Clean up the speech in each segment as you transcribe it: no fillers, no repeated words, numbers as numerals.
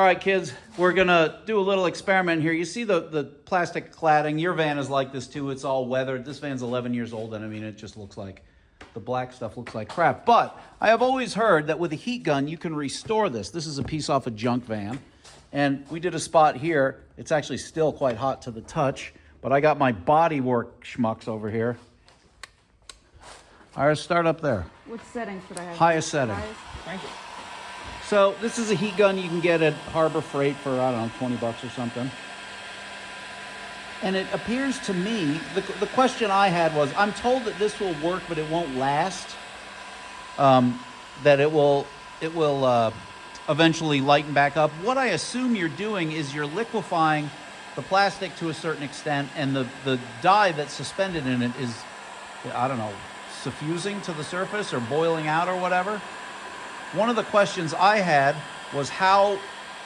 All right, kids, we're gonna do a little experiment here. You see the plastic cladding. Your van is like this too. It's all weathered. This van's 11 years old, and I mean, it just looks like, the black stuff looks like crap. But I have always heard that with a heat gun, you can restore this. This is a piece off a junk van. And we did a spot here. It's actually still quite hot to the touch, but I got my body work schmucks over here. All right, start up there. What setting should I have? Highest setting. Thank you. So this is a heat gun you can get at Harbor Freight for, I don't know, 20 bucks or something. And it appears to me, the question I had was, I'm told that this will work, but it won't last. That it will eventually lighten back up. What I assume you're doing is you're liquefying the plastic to a certain extent, and the dye that's suspended in it is, I don't know, suffusing to the surface or boiling out or whatever. One of the questions I had was how,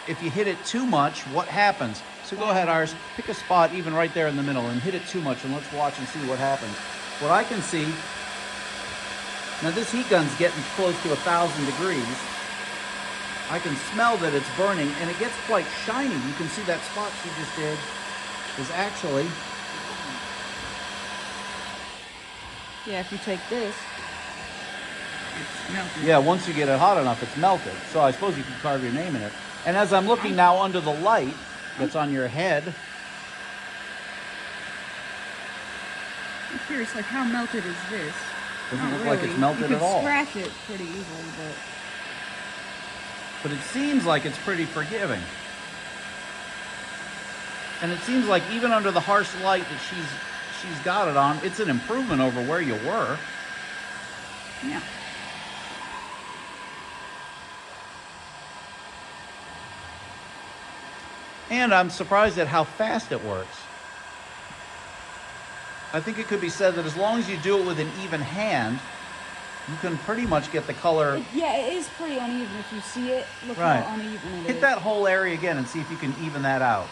if you hit it too much, what happens? So go ahead, Iris, pick a spot even right there in the middle and hit it too much, and let's watch and see what happens. What I can see, now this heat gun's getting close to 1,000 degrees. I can smell that it's burning, and it gets quite shiny. You can see that spot she just did is actually... Yeah, if you take this, it's melted. Yeah, once you get it hot enough, it's melted. So I suppose you can carve your name in it. And as I'm looking now under the light that's on your head... I'm curious, like, how melted is this? Doesn't Not look like really. it's melted at all. You can scratch it pretty easily, But it seems like it's pretty forgiving. And it seems like even under the harsh light that she's got it on, it's an improvement over where you were. yeah. And I'm surprised at how fast it works. I think it could be said that as long as you do it with an even hand, you can pretty much get the color. Yeah, it is pretty uneven if you see it. Look Right. how uneven it is. Hit that whole area again and see if you can even that out.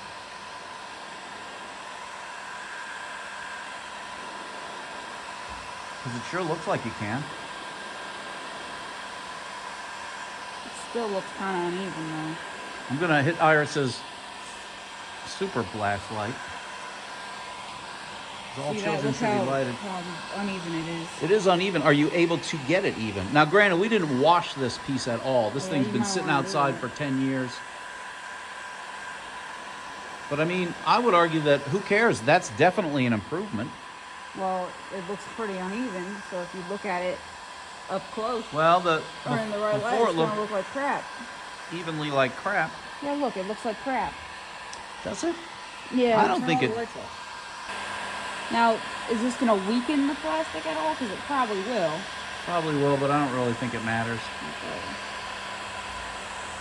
Because it sure looks like you can. It still looks kind of uneven, though. I'm going to hit Iris's super blast light. All See children that? should be lighted. How uneven it is. It is uneven. Are you able to get it even? Now, granted, we didn't wash this piece at all. This Yeah, thing's you been might sitting wanna do outside that. for 10 years. But I mean, I would argue that who cares? That's definitely an improvement. Well, it looks pretty uneven, so if you look at it up close, Well, or in the right light, before it's it going to looked look like crap. evenly like crap. Yeah, look, it looks like crap. Does it? Yeah. I don't think turn it- all the lights off. Now, is this going to weaken the plastic at all? Because it probably will. Probably will, but I don't really think it matters. Okay.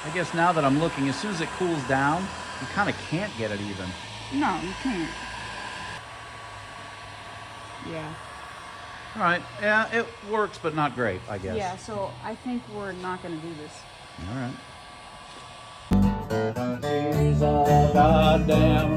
I guess now that I'm looking, as soon as it cools down, you kind of can't get it even. No, you can't. Yeah. All right. Yeah, it works, but not great, I guess. Yeah, so I think we're not going to do this. All right. She's a goddamn